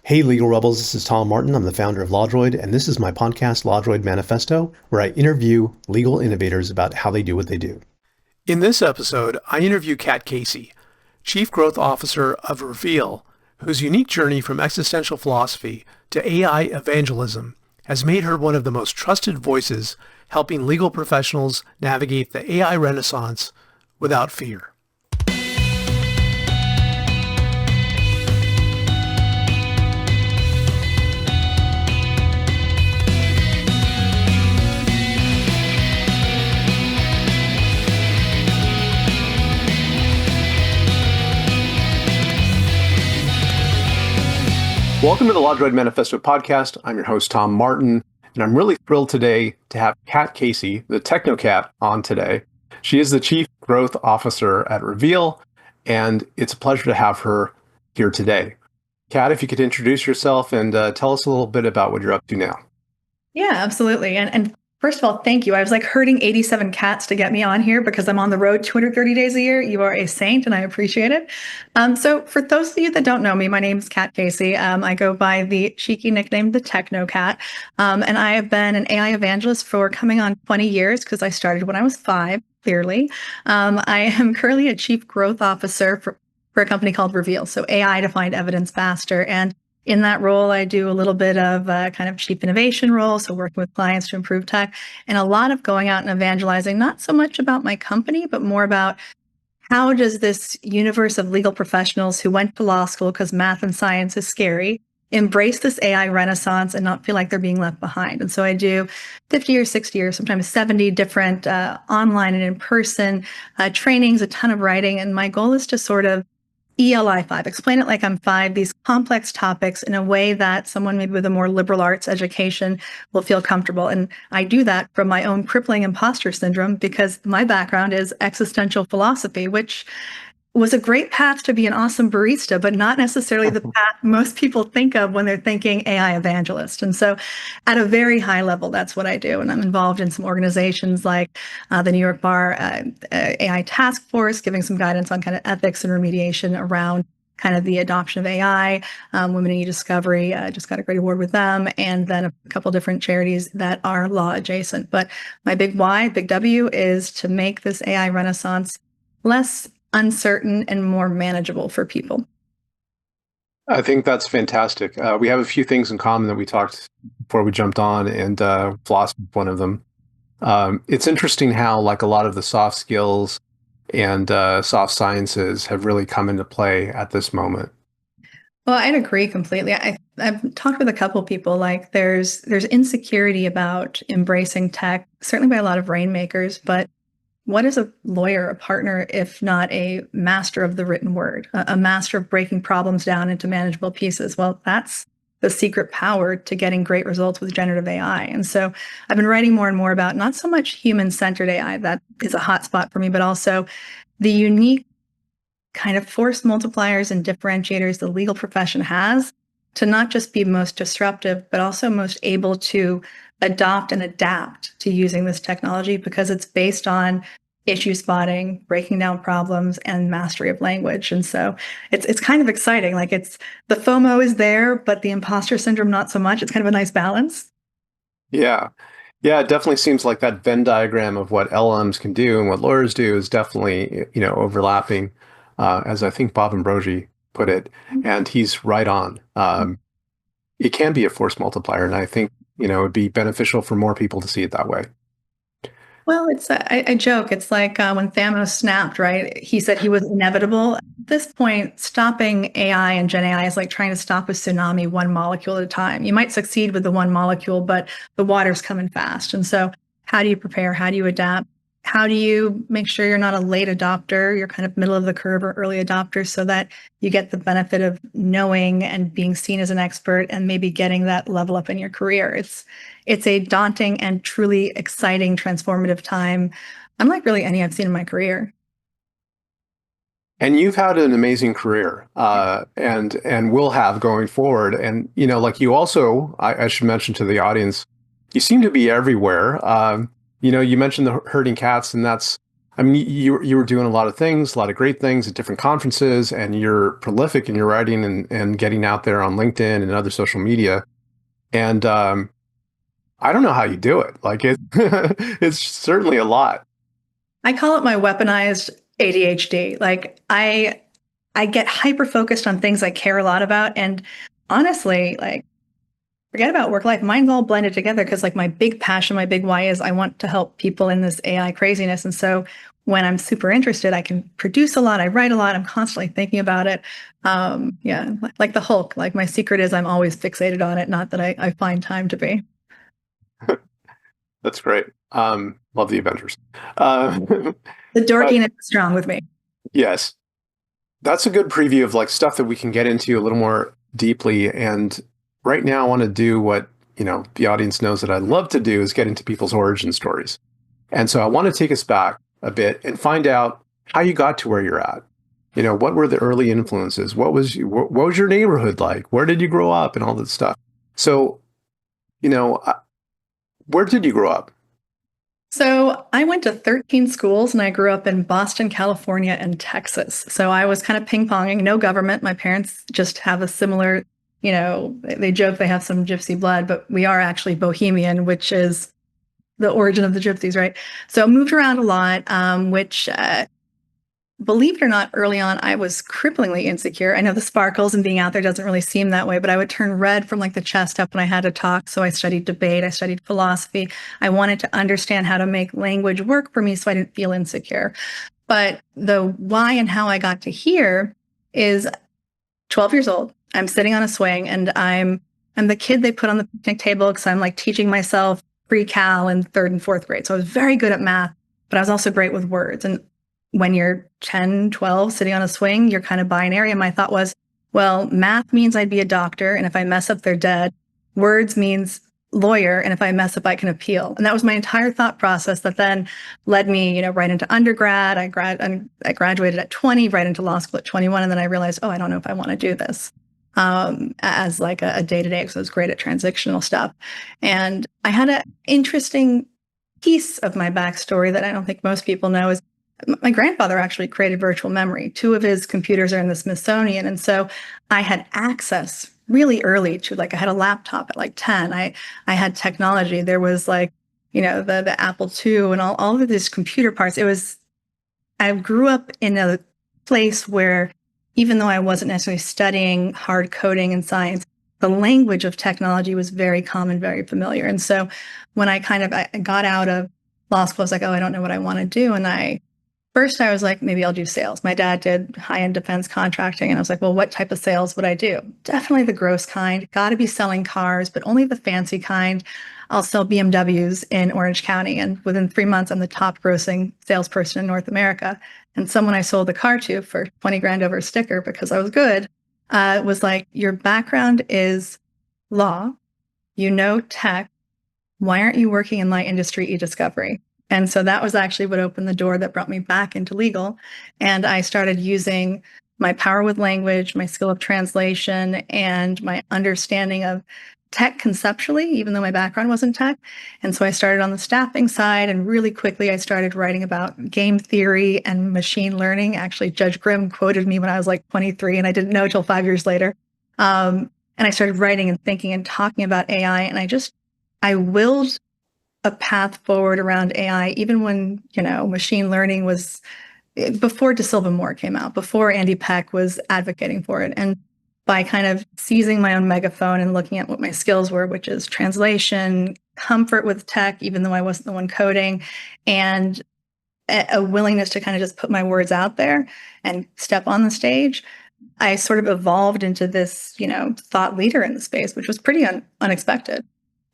Hey, Legal Rebels, this is Tom Martin. I'm the founder of LawDroid, and this is my podcast, LawDroid Manifesto, where I interview legal innovators about how they do what they do. In this episode, I interview Kat Casey, Chief Growth Officer of Reveal, whose unique journey from existential philosophy to AI evangelism has made her one of the most trusted voices helping legal professionals navigate the AI renaissance without fear. Welcome to the LawDroid Manifesto podcast. I'm your host, Tom Martin, and I'm really thrilled today to have Kat Casey, the Technocat, on today. She is the Chief Growth Officer at Reveal, and it's a pleasure to have her here today. Kat, if you could introduce yourself and tell us a little bit about what you're up to now. Yeah, absolutely. And first of all, thank you. I was like herding 87 cats to get me on here because I'm on the road 230 days a year. You are a saint, and I appreciate it. So for those of you that don't know me, my name is Kat Casey. I go by the cheeky nickname, the Technocat. And I have been an AI evangelist for coming on 20 years because I started when I was 5, clearly. I am currently a chief growth officer for a company called Reveal, so AI to find evidence faster. And in that role, I do a little bit of kind of chief innovation role, so working with clients to improve tech, and a lot of going out and evangelizing, not so much about my company, but more about how does this universe of legal professionals who went to law school because math and science is scary, embrace this AI renaissance and not feel like they're being left behind. And so I do 50 or 60 or sometimes 70 different online and in-person trainings, a ton of writing, and my goal is to sort of ELI 5, explain it like I'm 5, these complex topics in a way that someone maybe with a more liberal arts education will feel comfortable. And I do that from my own crippling imposter syndrome because my background is existential philosophy, which was a great path to be an awesome barista, but not necessarily the path most people think of when they're thinking AI evangelist. And so at a very high level, that's what I do. And I'm involved in some organizations like the New York Bar AI Task Force, giving some guidance on kind of ethics and remediation around kind of the adoption of AI, Women in E-Discovery, just got a great award with them, and then a couple different charities that are law adjacent. But my big why, big W, is to make this AI renaissance less uncertain and more manageable for people. I think that's fantastic. We have a few things in common that we talked before we jumped on, and philosophy is one of them. It's interesting how, like, a lot of the soft skills and soft sciences have really come into play at this moment. Well, I'd agree completely. I've talked with a couple of people, like there's insecurity about embracing tech, certainly by a lot of rainmakers, but what is a lawyer, a partner, if not a master of the written word, a master of breaking problems down into manageable pieces? Well, that's the secret power to getting great results with generative AI. And so I've been writing more and more about not so much human-centered AI, that is a hot spot for me, but also the unique kind of force multipliers and differentiators the legal profession has to not just be most disruptive, but also most able to adopt and adapt to using this technology because it's based on issue spotting, breaking down problems, and mastery of language. And so it's kind of exciting. Like it's the FOMO is there, but the imposter syndrome not so much. It's kind of a nice balance. Yeah. Yeah, it definitely seems like that Venn diagram of what LLMs can do and what lawyers do is definitely, overlapping, as I think Bob Ambrogi put it, and he's right on. It can be a force multiplier, and I think, it'd be beneficial for more people to see it that way. Well, I joke. It's like when Thanos snapped, right? He said he was inevitable. At this point, stopping AI and Gen AI is like trying to stop a tsunami one molecule at a time. You might succeed with the one molecule, but the water's coming fast. And so how do you prepare? How do you adapt? How do you make sure you're not a late adopter? You're kind of middle of the curve or early adopter so that you get the benefit of knowing and being seen as an expert and maybe getting that level up in your career. It's a daunting and truly exciting, transformative time, unlike really any I've seen in my career. And you've had an amazing career, and will have going forward. And like you also, I should mention to the audience, you seem to be everywhere. You mentioned the herding cats, and that's I mean, you were doing a lot of things, a lot of great things at different conferences, and you're prolific in your writing and getting out there on LinkedIn and other social media. And I don't know how you do it. Like it, it's certainly a lot. I call it my weaponized ADHD. Like I get hyper focused on things I care a lot about, and honestly, like forget about work life. Mine's all blended together because like my big passion, my big why is I want to help people in this AI craziness. And so when I'm super interested, I can produce a lot. I write a lot. I'm constantly thinking about it. Yeah, like the Hulk. Like my secret is I'm always fixated on it. Not that I find time to be. That's great. Love the Avengers. Uh, The but dorkiness is strong with me. yes, that's a good preview of like stuff that we can get into a little more deeply. And right now, I want to do what, the audience knows that I love to do is get into people's origin stories. And so I want to take us back a bit and find out how you got to where you're at. What were the early influences? What was your neighborhood like? Where did you grow up and all that stuff? So, you know, uh, where did you grow up? So I went to 13 schools and I grew up in Boston, California, and Texas. So I was kind of ping ponging, no government. My parents just have a similar, they joke they have some gypsy blood, but we are actually Bohemian, which is the origin of the gypsies, right? So I moved around a lot, which believe it or not, early on, I was cripplingly insecure. I know the sparkles and being out there doesn't really seem that way, but I would turn red from like the chest up when I had to talk. So I studied debate, I studied philosophy. I wanted to understand how to make language work for me so I didn't feel insecure. But the why and how I got to here is 12 years old. I'm sitting on a swing and I'm the kid they put on the picnic table because I'm like teaching myself pre-cal in third and fourth grade. So I was very good at math, but I was also great with words. And when you're 10, 12, sitting on a swing, you're kind of binary. And my thought was, well, math means I'd be a doctor. And if I mess up, they're dead. Words means lawyer. And if I mess up, I can appeal. And that was my entire thought process that then led me, right into undergrad. I graduated at 20, right into law school at 21. And then I realized, oh, I don't know if I want to do this as like a day-to-day because I was great at transactional stuff. And I had an interesting piece of my backstory that I don't think most people know is my grandfather actually created virtual memory. Two of his computers are in the Smithsonian. And so I had access really early to like, I had a laptop at like 10. I had technology. There was like, the Apple II and all of these computer parts. I grew up in a place where even though I wasn't necessarily studying hard coding and science, the language of technology was very common, very familiar. And so when I got out of law school, I was like, oh, I don't know what I want to do. And first, I was like, maybe I'll do sales. My dad did high-end defense contracting, and I was like, well, what type of sales would I do? Definitely the gross kind. Got to be selling cars, but only the fancy kind. I'll sell BMWs in Orange County, and within 3 months, I'm the top grossing salesperson in North America. And someone I sold the car to for 20 grand over a sticker because I was good was like, your background is law, tech. Why aren't you working in light industry e-discovery? And so that was actually what opened the door that brought me back into legal. And I started using my power with language, my skill of translation, and my understanding of tech conceptually, even though my background wasn't tech. And so I started on the staffing side, and really quickly I started writing about game theory and machine learning. Actually, Judge Grimm quoted me when I was like 23, and I didn't know till 5 years later. And I started writing and thinking and talking about AI, and I willed a path forward around AI, even when, machine learning was before De Silva Moore came out, before Andy Peck was advocating for it. And by kind of seizing my own megaphone and looking at what my skills were, which is translation, comfort with tech, even though I wasn't the one coding, and a willingness to kind of just put my words out there and step on the stage, I sort of evolved into this, thought leader in the space, which was pretty unexpected.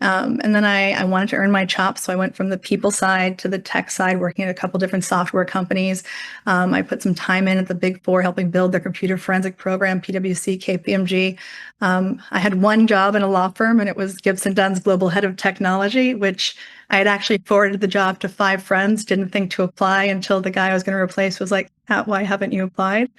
And then I wanted to earn my chops. So I went from the people side to the tech side, working at a couple different software companies. I put some time in at the Big Four, helping build their computer forensic program, PwC, KPMG. I had one job in a law firm, and it was Gibson Dunn's global head of technology, which I had actually forwarded the job to 5 friends, didn't think to apply until the guy I was going to replace was like, why haven't you applied?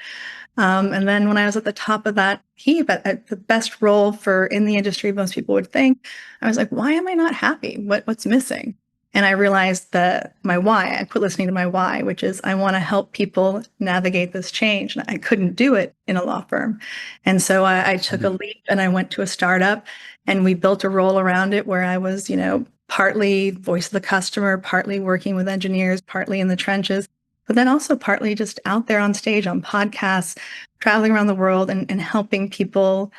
And then when I was at the top of that heap, at the best role in the industry, most people would think, I was like, why am I not happy? What's missing? And I realized that my why, I quit listening to my why, which is I want to help people navigate this change. And I couldn't do it in a law firm. And so I took a leap and I went to a startup and we built a role around it where I was, partly voice of the customer, partly working with engineers, partly in the trenches, but then also partly just out there on stage on podcasts, traveling around the world and helping people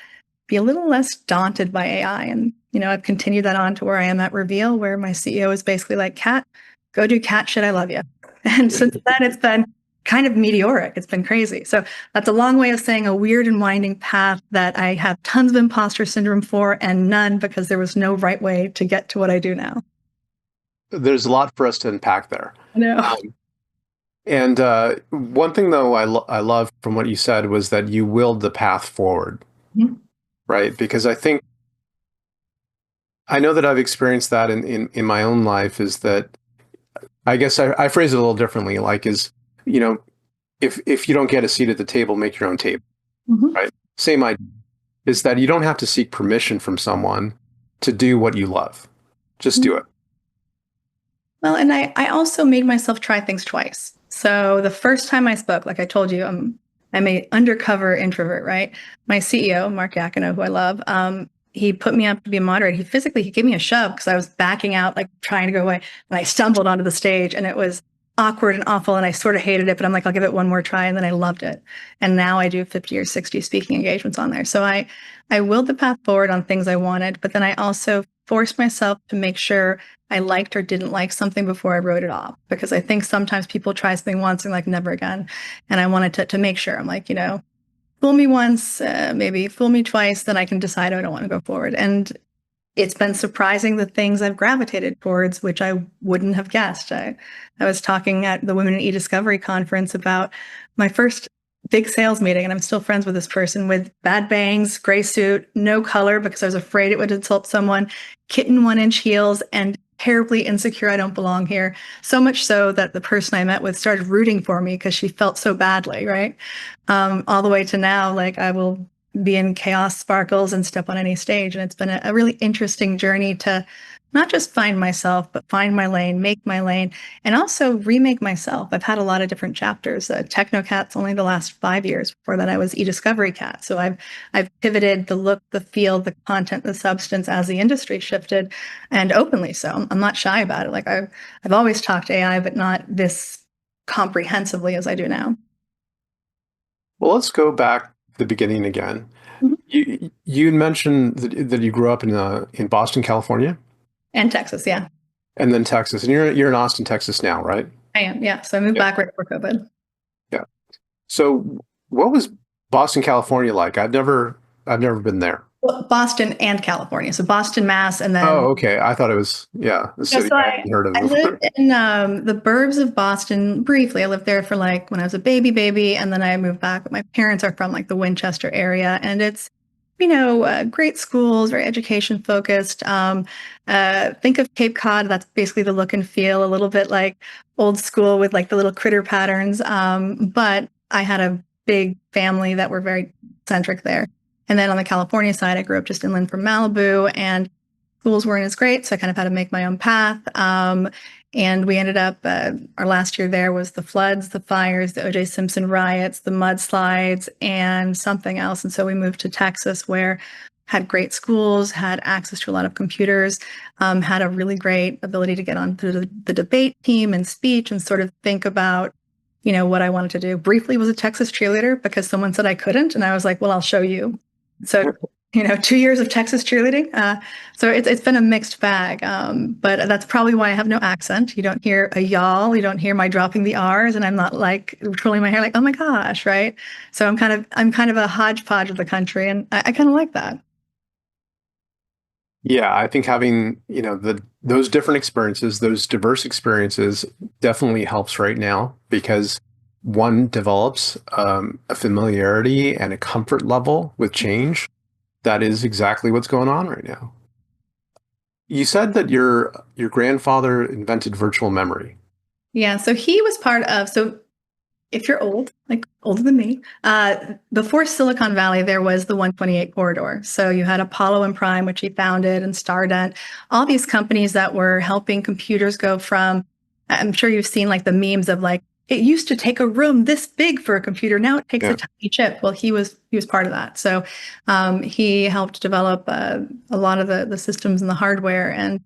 be a little less daunted by AI. And, I've continued that on to where I am at Reveal, where my CEO is basically like, Cat, go do cat shit. I love you. And since then, it's been kind of meteoric. It's been crazy. So that's a long way of saying a weird and winding path that I have tons of imposter syndrome for and none because there was no right way to get to what I do now. There's a lot for us to unpack there. No. And one thing, though, I love from what you said was that you willed the path forward, right? Because I know that I've experienced that in my own life is that I guess I phrase it a little differently, like you know, if you don't get a seat at the table, make your own table, right? Same idea is that you don't have to seek permission from someone to do what you love. Just do it. Well, and I also made myself try things twice. So the first time I spoke, like I told you, I'm a undercover introvert, right? My CEO, Mark Yakino, who I love, he put me up to be a moderator. He gave me a shove because I was backing out, like trying to go away, and I stumbled onto the stage, and it was awkward and awful, and I sort of hated it. But I'm like, I'll give it one more try, and then I loved it. And now I do 50 or 60 speaking engagements on there. So I willed the path forward on things I wanted, but then I also forced myself to make sure I liked or didn't like something before I wrote it off. Because I think sometimes people try something once and like never again. And I wanted to make sure. I'm like, fool me once, maybe fool me twice, then I can decide I don't want to go forward. And it's been surprising the things I've gravitated towards, which I wouldn't have guessed. I was talking at the Women in E-Discovery conference about my first big sales meeting, and I'm still friends with this person with bad bangs, gray suit, no color because I was afraid it would insult someone, kitten 1-inch heels, and terribly insecure. I don't belong here. So much so that the person I met with started rooting for me because she felt so badly, right? All the way to now, like I will be in chaos sparkles and step on any stage. And it's been a really interesting journey to not just find myself, but find my lane, make my lane, and also remake myself. I've had a lot of different chapters. Technocat's only the last 5 years. Before that, I was E-Discovery Cat. So I've pivoted the look, the feel, the content, the substance as the industry shifted, and openly so. I'm not shy about it. Like I've always talked AI, but not this comprehensively as I do now. Well, let's go back to the beginning again. You mentioned that you grew up in Boston, California, And Texas, yeah. and then Texas, and you're in Austin, Texas now, right? I am, yeah. So I moved back right before COVID. Yeah. So what was Boston, California like? I've never been there. Well, Boston and California. So Boston, Mass, and Oh, then okay. I thought it was, a city so I hadn't heard of I before. lived in the burbs of Boston briefly. I lived there for like when I was a baby, and then I moved back. But my parents are from like the Winchester area, and it's great schools, very education focused. Think of Cape Cod. That's basically the look and feel, a little bit like old school with like the little critter patterns. But I had a big family that were very centric there. And then on the California side, I grew up just inland from Malibu, and schools weren't as great, so I kind of had to make my own path. And we ended up, our last year there was the floods, the fires, the O.J. Simpson riots, the mudslides, and something else. And so we moved to Texas, where had great schools, had access to a lot of computers, had a really great ability to get on through the debate team and speech and sort of think about, what I wanted to do. Briefly was a Texas cheerleader because someone said I couldn't. And I was like, well, I'll show you. So 2 years of Texas cheerleading. So it's been a mixed bag. But that's probably why I have no accent. You don't hear a y'all. You don't hear my dropping the R's, and I'm not like twirling my hair like, oh my gosh, right? So I'm kind of a hodgepodge of the country, and I kind of like that. Yeah, I think having, those different experiences, those diverse experiences definitely helps right now because one develops a familiarity and a comfort level with change. That is exactly what's going on right now. You said that your grandfather invented virtual memory. Yeah. So he was part of. So if you're old, like older than me. Before Silicon Valley, there was the 128 corridor. So you had Apollo and Prime, which he founded, and Stardust, all these companies that were helping computers go from, I'm sure you've seen like the memes of like, it used to take a room this big for a computer. Now it takes a tiny chip. Well, he was part of that. So he helped develop a lot of the systems and the hardware. And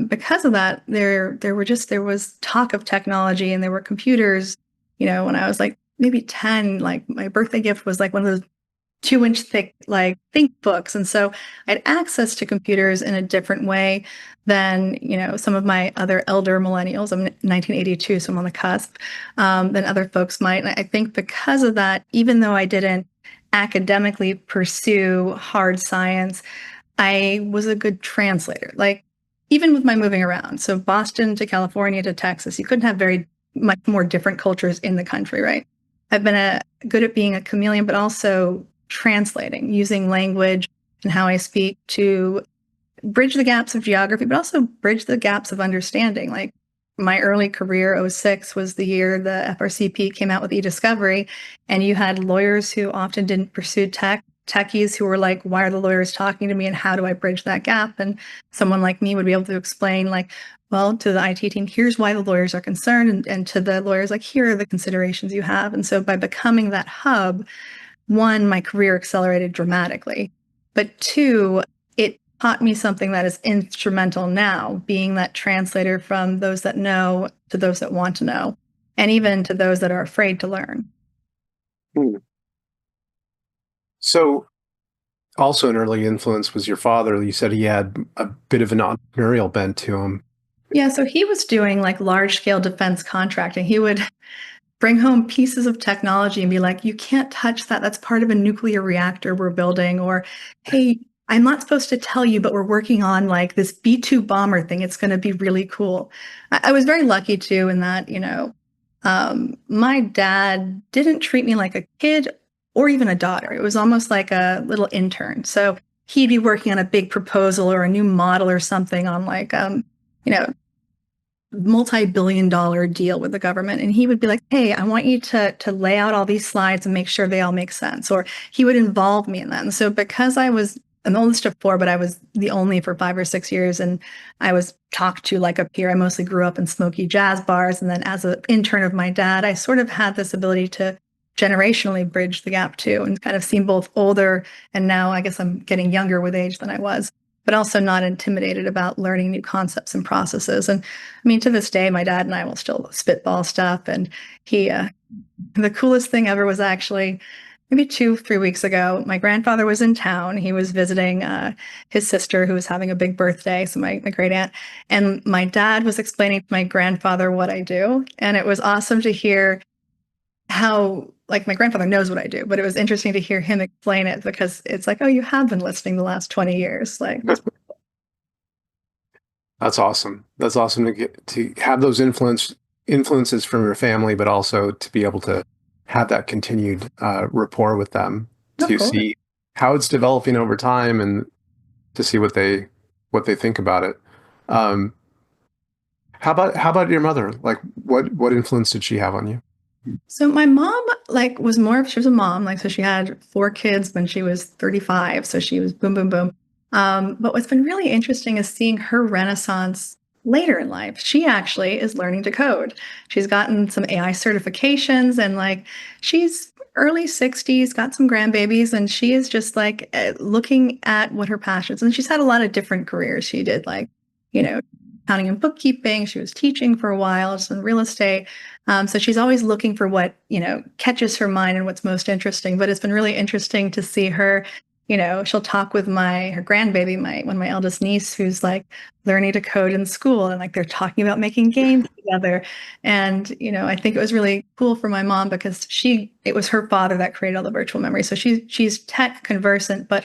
because of that, there was talk of technology, and there were computers. When I was like maybe 10, like my birthday gift was like one of those 2-inch thick like think books, and so I had access to computers in a different way than some of my other elder millennials. I'm 1982, so I'm on the cusp, than other folks might. And I think because of that, even though I didn't academically pursue hard science, I was a good translator. Like even with my moving around, so Boston to California to Texas, you couldn't have very much more different cultures in the country, right? I've been good at being a chameleon, but also translating, using language and how I speak to bridge the gaps of geography, but also bridge the gaps of understanding. Like my early career, '06 was the year the FRCP came out with e-discovery, and you had lawyers who often didn't pursue techies who were like, why are the lawyers talking to me, and how do I bridge that gap? And someone like me would be able to explain like, well, to the IT team, here's why the lawyers are concerned, and to the lawyers, like, here are the considerations you have. And so by becoming that hub, one, my career accelerated dramatically, but two, it taught me something that is instrumental now, being that translator from those that know to those that want to know, and even to those that are afraid to learn. Hmm. So also an early influence was your father. You said he had a bit of an entrepreneurial bent to him. Yeah, so he was doing like large scale defense contracting. He would bring home pieces of technology and be like, you can't touch that. That's part of a nuclear reactor we're building. Or, hey, I'm not supposed to tell you, but we're working on like this B-2 bomber thing. It's going to be really cool. I was very lucky too in that, my dad didn't treat me like a kid or even a daughter. It was almost like a little intern. So he'd be working on a big proposal or a new model or something on like, you know, multi-billion-dollar deal with the government, and he would be like, hey, I want you to lay out all these slides and make sure they all make sense. Or he would involve me in that. And so because I was an oldest of four, but I was the only for 5 or 6 years, and I was talked to like a peer. I mostly grew up in smoky jazz bars, and then as an intern of my dad, I sort of had this ability to generationally bridge the gap too, and kind of seem both older, and now I guess I'm getting younger with age than I was, but also not intimidated about learning new concepts and processes. And I mean, to this day, my dad and I will still spitball stuff. And he, the coolest thing ever was actually maybe 2, 3 weeks ago, my grandfather was in town. He was visiting his sister who was having a big birthday. So my great aunt, and my dad was explaining to my grandfather what I do. And it was awesome to hear how, like, my grandfather knows what I do, but it was interesting to hear him explain it, because it's like, oh, you have been listening the last 20 years. Like, That's awesome. That's awesome to have those influences from your family, but also to be able to have that continued rapport with them, of to course. see how it's developing over time and to see what they think about it. Um, how about your mother? Like what influence did she have on you? So my mom, like, she was a mom, like, so she had 4 kids when she was 35. So she was boom, boom, boom. But what's been really interesting is seeing her renaissance later in life. She actually is learning to code. She's gotten some AI certifications, and like, she's early 60s, got some grandbabies, and she is just like looking at what her passions. And she's had a lot of different careers. She did like, you know, accounting and bookkeeping. She was teaching for a while, some real estate. So she's always looking for what, catches her mind and what's most interesting. But it's been really interesting to see her, she'll talk with her grandbaby, one of my eldest niece, who's like learning to code in school, and like they're talking about making games together. And, I think it was really cool for my mom, because it was her father that created all the virtual memory. So she's tech conversant, but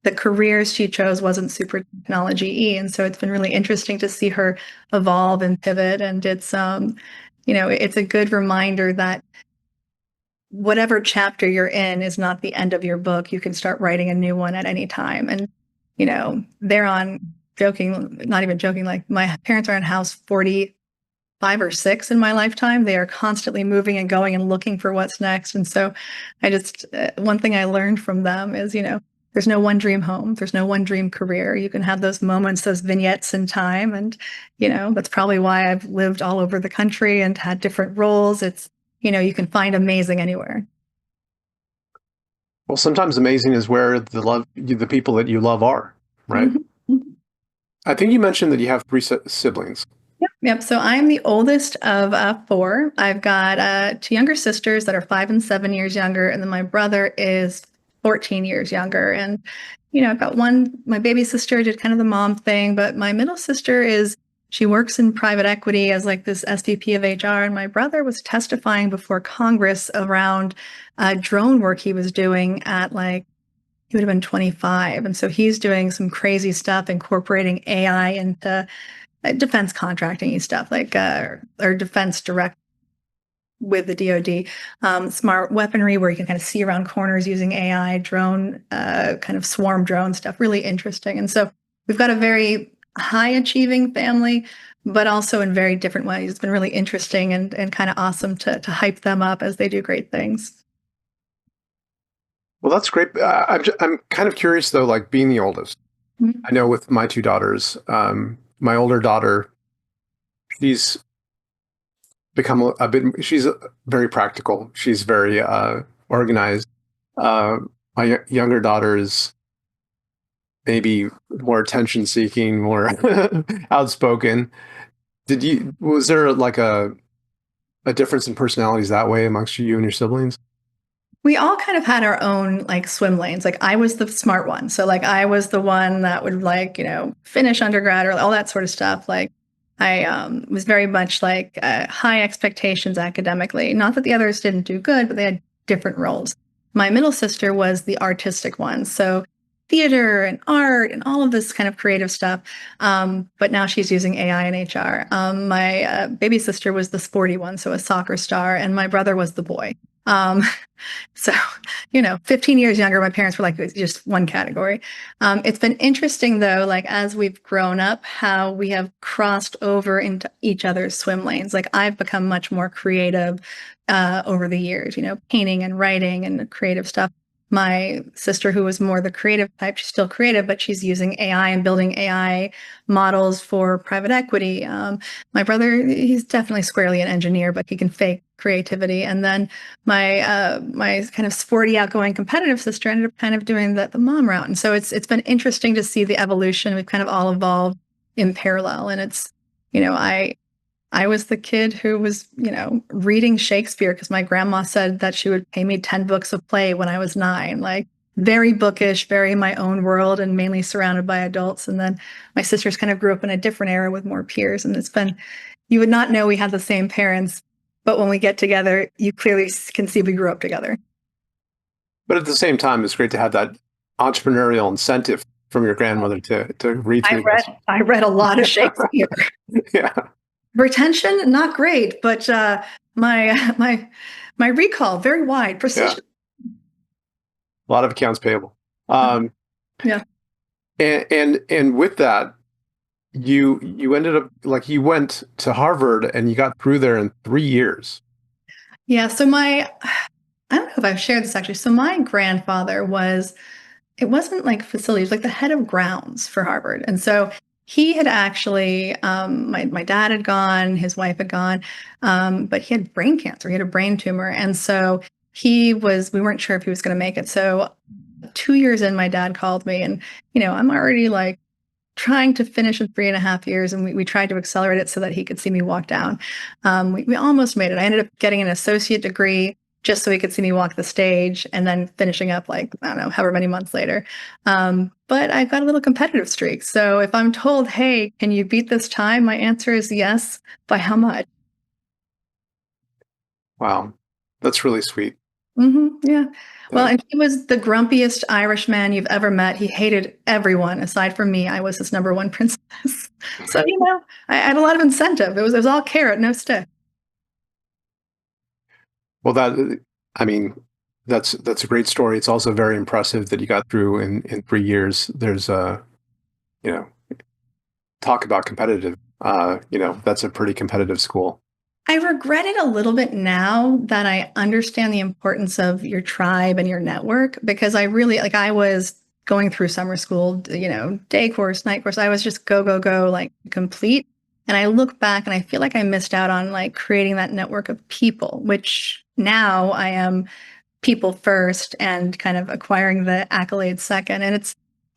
the careers she chose wasn't super technology-y. And so it's been really interesting to see her evolve and pivot. And it's a good reminder that whatever chapter you're in is not the end of your book. You can start writing a new one at any time. And, they're on joking, not even joking, like my parents are in house 40, 5 or 6 in my lifetime. They are constantly moving and going and looking for what's next. And so I just, one thing I learned from them is, there's no one dream home. There's no one dream career. You can have those moments, those vignettes in time. And, that's probably why I've lived all over the country and had different roles. It's, you can find amazing anywhere. Well, sometimes amazing is where the people that you love are, right? Mm-hmm. I think you mentioned that you have three siblings. Yep. So I'm the oldest of 4. I've got 2 younger sisters that are 5 and 7 years younger, and then my brother is 14 years younger. And I've got my baby sister did kind of the mom thing, but my middle sister she works in private equity as like this SVP of HR, and my brother was testifying before Congress around drone work he was doing at he would have been 25, and so he's doing some crazy stuff, incorporating AI into defense contracting stuff, or defense direct with the DoD, smart weaponry where you can kind of see around corners using AI, drone, kind of swarm drone stuff, really interesting. And so we've got a very high achieving family, but also in very different ways. It's been really interesting and kind of awesome to hype them up as they do great things. Well, that's great. I'm kind of curious though, like being the oldest. Mm-hmm. I know with my 2 daughters, my older daughter, she's become a bit. She's very practical. She's very organized. My younger daughter is maybe more attention seeking, more outspoken. Was there like a difference in personalities that way amongst you and your siblings? We all kind of had our own swim lanes. I was the smart one. So I was the one that would finish undergrad or all that sort of stuff. I was very much high expectations academically. Not that the others didn't do good, but they had different roles. My middle sister was the artistic one. So theater and art and all of this kind of creative stuff. But now she's using AI and HR. My baby sister was the sporty one, so a soccer star, and my brother was the boy. So, 15 years younger, my parents were it's just one category. It's been interesting though, as we've grown up, how we have crossed over into each other's swim lanes. I've become much more creative over the years, painting and writing and creative stuff. My sister, who was more the creative type, she's still creative, but she's using AI and building AI models for private equity. My brother, he's definitely squarely an engineer, but he can fake creativity. And then my kind of sporty, outgoing, competitive sister ended up kind of doing the mom route. And so it's been interesting to see the evolution. We've kind of all evolved in parallel, and it's I was the kid who was, reading Shakespeare because my grandma said that she would pay me 10 books of play when I was 9, very bookish, very in my own world and mainly surrounded by adults. And then my sisters kind of grew up in a different era with more peers. And you would not know we had the same parents, but when we get together, you clearly can see we grew up together. But at the same time, it's great to have that entrepreneurial incentive from your grandmother to read through this. I read a lot of Shakespeare. Yeah. Retention, not great, but my recall, very wide. Precision. Yeah. A lot of accounts payable. Yeah. And with that, you ended up you went to Harvard and you got through there in 3 years. Yeah. So I don't know if I've shared this actually. So my grandfather it wasn't facilities, the head of grounds for Harvard. And so he had actually, my dad had gone, his wife had gone, but he had brain cancer. He had a brain tumor. And so we weren't sure if he was going to make it. So 2 years in, my dad called me and, I'm already trying to finish in 3.5 years. And we tried to accelerate it so that he could see me walk down. We almost made it. I ended up getting an associate degree just so he could see me walk the stage and then finishing up I don't know, however many months later. But I've got a little competitive streak. So if I'm told, hey, can you beat this time? My answer is yes. By how much? Wow. That's really sweet. Mm-hmm, yeah. Well, and he was the grumpiest Irish man you've ever met. He hated everyone aside from me. I was his number one princess. So, I had a lot of incentive. It was all carrot, no stick. Well, that's a great story. It's also very impressive that you got through in 3 years. There's talk about competitive. That's a pretty competitive school. I regret it a little bit now that I understand the importance of your tribe and your network, because I really, like, I was going through summer school, day course, night course. I was just go, go, go, like complete. And I look back and I feel like I missed out on like creating that network of people, which now I am people first and kind of acquiring the accolades second. And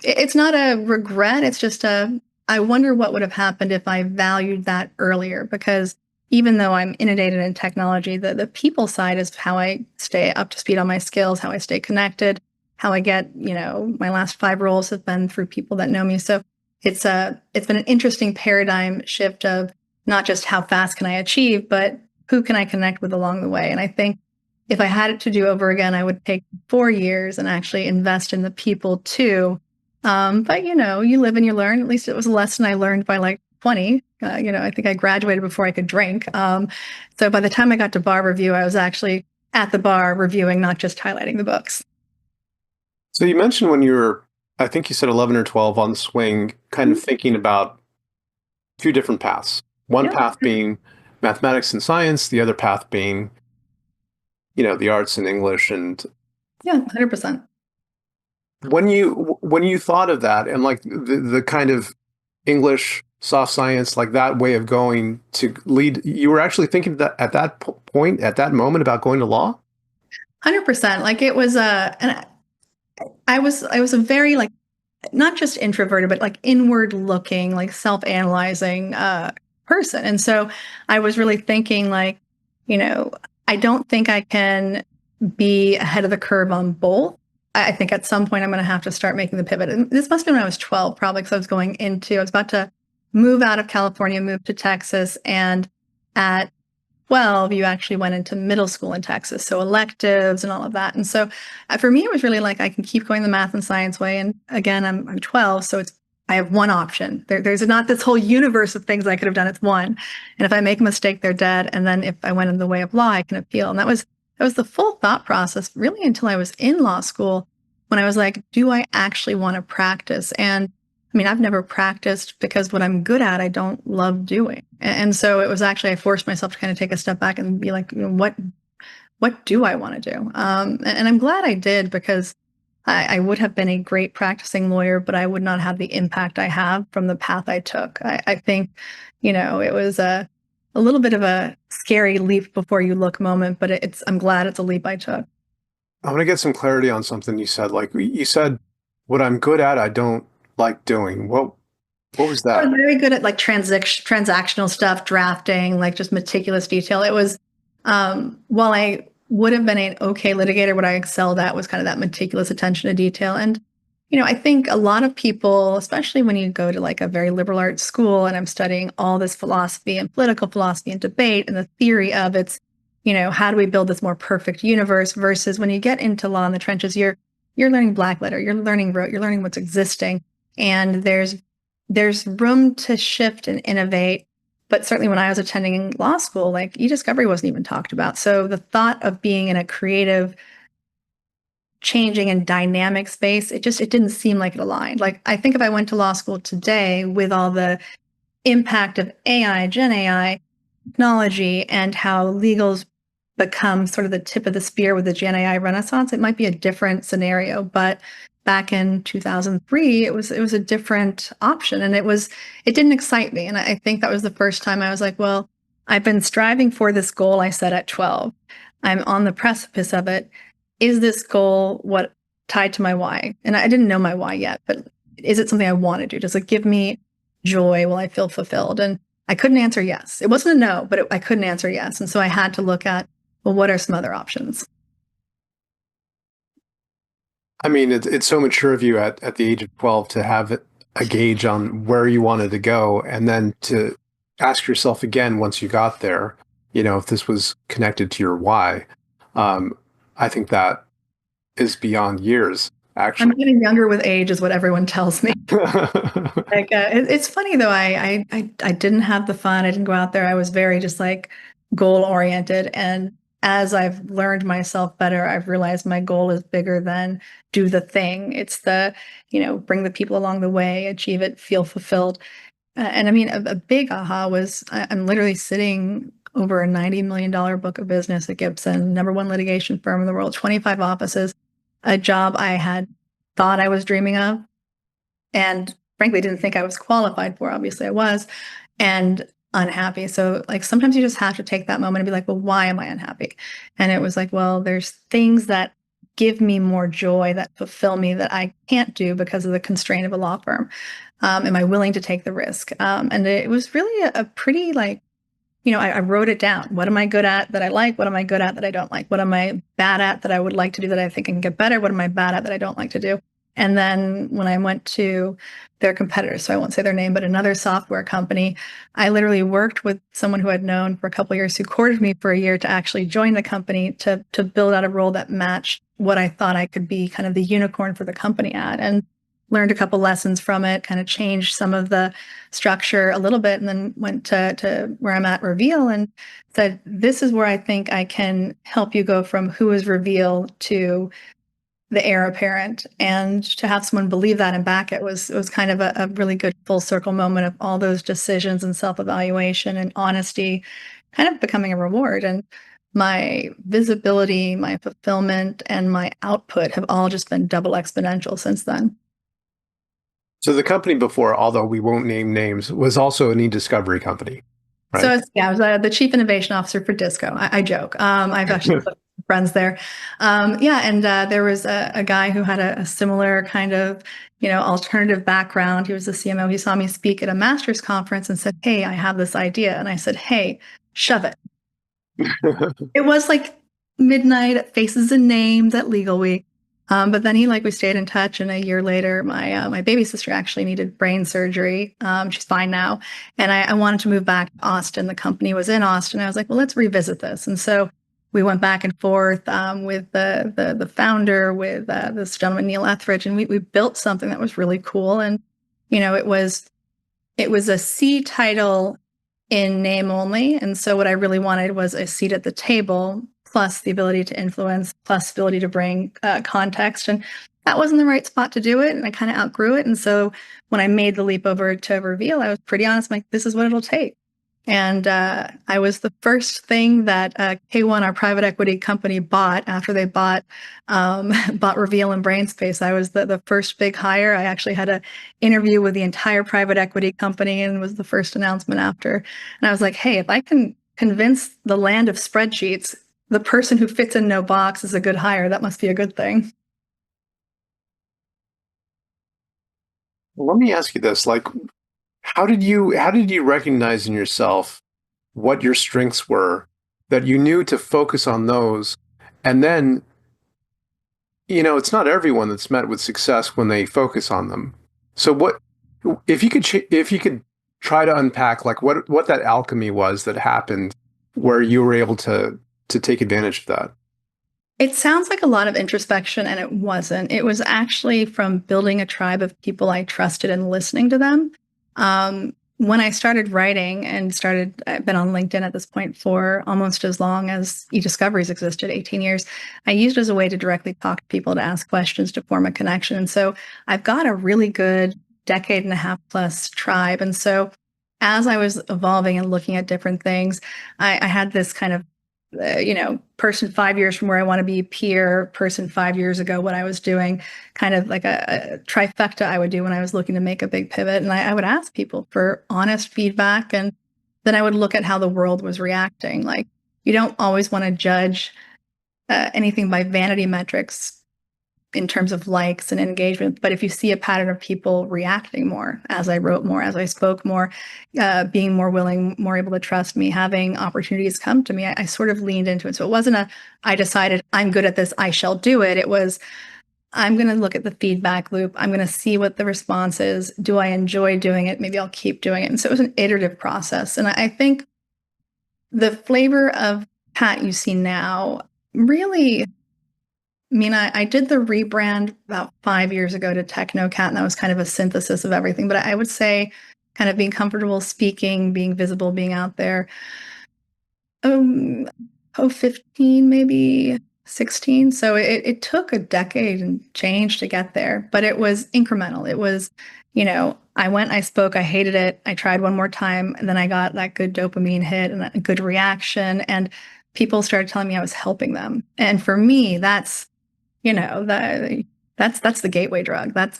it's not a regret. It's just I wonder what would have happened if I valued that earlier, because even though I'm inundated in technology, the people side is how I stay up to speed on my skills, how I stay connected, how I get, my last 5 roles have been through people that know me. So it's been an interesting paradigm shift of not just how fast can I achieve, but who can I connect with along the way. And I think if I had it to do over again, I would take 4 years and actually invest in the people too. But you live and you learn. At least it was a lesson I learned by like 20. I think I graduated before I could drink. So by the time I got to bar review, I was actually at the bar reviewing, not just highlighting the books. So you mentioned when you were, I think you said 11 or 12 on the swing, kind of thinking about a few different paths. One Yeah, path being mathematics and science, the other path being, the arts and English. And yeah, 100%. when you thought of that and like the kind of English, soft science, like that way of going to lead, you were actually thinking that at that point, at that moment about going to law? 100%. Like it was and I was a very like not just introverted, but like inward looking, like self analyzing person. And so I was really thinking, like, you know, I don't think I can be ahead of the curve on both. I think at some point I'm going to have to start making the pivot. And this must have been when I was 12, probably because I was about to move out of California, move to Texas. And at 12, you actually went into middle school in Texas. So electives and all of that. And so for me, it was really like I can keep going the math and science way. And again, I'm 12. So I have one option. There's not this whole universe of things I could have done. It's one. And if I make a mistake, they're dead. And then if I went in the way of law, I can appeal. And that was the full thought process really until I was in law school, when I was like, do I actually want to practice? And I mean, I've never practiced because what I'm good at, I don't love doing. And so it was actually, I forced myself to kind of take a step back and be like, what do I want to do? And I'm glad I did, because I would have been a great practicing lawyer, but I would not have the impact I have from the path I took. I think, it was a little bit of a scary leap before you look moment, but I'm glad it's a leap I took. I want to get some clarity on something you said. Like you said, what I'm good at, I don't like doing. What was I that? was very good at like transactional stuff, drafting, like just meticulous detail. It was, while I would have been an okay litigator, what I excelled at was kind of that meticulous attention to detail. And, I think a lot of people, especially when you go to like a very liberal arts school, and I'm studying all this philosophy and political philosophy and debate and the theory of it's, how do we build this more perfect universe, versus when you get into law in the trenches, you're learning black letter, you're learning rote, you're learning what's existing. And there's room to shift and innovate. But certainly when I was attending law school, like e-discovery wasn't even talked about. So the thought of being in a creative, changing and dynamic space, it didn't seem like it aligned. Like I think if I went to law school today with all the impact of AI, Gen AI, technology, and how legal's become sort of the tip of the spear with the Gen AI renaissance, it might be a different scenario. But back in 2003, it was a different option, and it didn't excite me. And I think that was the first time I was like, well, I've been striving for this goal I set at 12. I'm on the precipice of it. Is this goal what tied to my why? And I didn't know my why yet, but is it something I want to do? Does it give me joy? Will I feel fulfilled? And I couldn't answer yes. It wasn't a no, but I couldn't answer yes. And so I had to look at, well, what are some other options? I mean, it's so mature of you at the age of 12 to have a gauge on where you wanted to go, and then to ask yourself again once you got there, if this was connected to your why. Um, I think that is beyond years, I'm actually. getting younger with age, is what everyone tells me. Like it's funny though. I didn't have the fun. I didn't go out there. I was very just like goal oriented. And as I've learned myself better, I've realized my goal is bigger than do the thing. It's the bring the people along the way, achieve it, feel fulfilled. And I mean, a big aha was I'm literally sitting over a $90 million book of business at Gibson, number one litigation firm in the world, 25 offices, a job I had thought I was dreaming of, and frankly didn't think I was qualified for. Obviously, I was, and unhappy. So, like, sometimes you just have to take that moment and be like, well, why am I unhappy? And it was like, well, there's things that give me more joy, that fulfill me, that I can't do because of the constraint of a law firm. Am I willing to take the risk? And it was really a pretty, like, I wrote it down. What am I good at that I like? What am I good at that I don't like? What am I bad at that I would like to do that I think I can get better? What am I bad at that I don't like to do? And then when I went to their competitors, so I won't say their name, but another software company, I literally worked with someone who I'd known for a couple of years, who courted me for a year to actually join the company, to build out a role that matched what I thought I could be, kind of the unicorn for the company at. And learned a couple lessons from it, kind of changed some of the structure a little bit, and then went to where I'm at, Reveal, and said, this is where I think I can help you go from who is Reveal to the heir apparent. And to have someone believe that and back it was kind of a really good full circle moment of all those decisions and self-evaluation and honesty kind of becoming a reward. And my visibility, my fulfillment, and my output have all just been double exponential since then. So the company before, although we won't name names, was also an e-discovery company, right? So I was the chief innovation officer for Disco. I joke. I've actually friends there. Yeah, and there was a guy who had a similar kind of alternative background. He was a CMO. He saw me speak at a master's conference and said, "Hey, I have this idea." And I said, "Hey, shove it." It was like midnight at Faces and Names at Legal Week. But then we stayed in touch, and a year later, my baby sister actually needed brain surgery. She's fine now, and I wanted to move back to Austin. The company was in Austin. I was like, well, let's revisit this. And so we went back and forth with the founder, with this gentleman Neil Etheridge, and we built something that was really cool. And it was a C title in name only. And so what I really wanted was a seat at the table, plus the ability to influence, plus the ability to bring context. And that wasn't the right spot to do it. And I kind of outgrew it. And so when I made the leap over to Reveal, I was pretty honest, like, this is what it'll take. And I was the first thing that K1, our private equity company, bought after they bought Reveal and Brainspace. I was the first big hire. I actually had an interview with the entire private equity company and was the first announcement after. And I was like, hey, if I can convince the land of spreadsheets, the person who fits in no box is a good hire, that must be a good thing. Let me ask you this, like, how did you recognize in yourself what your strengths were, that you knew to focus on those? And then, it's not everyone that's met with success when they focus on them. So what if you could try to unpack, like, what that alchemy was that happened where you were able to take advantage of that? It sounds like a lot of introspection, and it wasn't. It was actually from building a tribe of people I trusted and listening to them. When I started writing I've been on LinkedIn at this point for almost as long as eDiscoveries existed, 18 years. I used it as a way to directly talk to people, to ask questions, to form a connection. And so I've got a really good decade and a half plus tribe. And so as I was evolving and looking at different things, I had this kind of person 5 years from where I want to be, peer person 5 years ago, what I was doing, kind of like a trifecta I would do when I was looking to make a big pivot. And I would ask people for honest feedback. And then I would look at how the world was reacting. Like, you don't always want to judge anything by vanity metrics in terms of likes and engagement. But if you see a pattern of people reacting more, as I wrote more, as I spoke more, being more willing, more able to trust me, having opportunities come to me, I sort of leaned into it. So it wasn't I decided I'm good at this, I shall do it. It was, I'm going to look at the feedback loop. I'm going to see what the response is. Do I enjoy doing it? Maybe I'll keep doing it. And so it was an iterative process. And I think the flavor of Pat you see now really, I did the rebrand about 5 years ago to Technocat, and that was kind of a synthesis of everything. But I would say kind of being comfortable speaking, being visible, being out there. 15 maybe. 16. So it took a decade and change to get there, but it was incremental. It was, I went, I spoke, I hated it. I tried one more time, and then I got that good dopamine hit and a good reaction. And people started telling me I was helping them. And for me, that's, that's the gateway drug. That's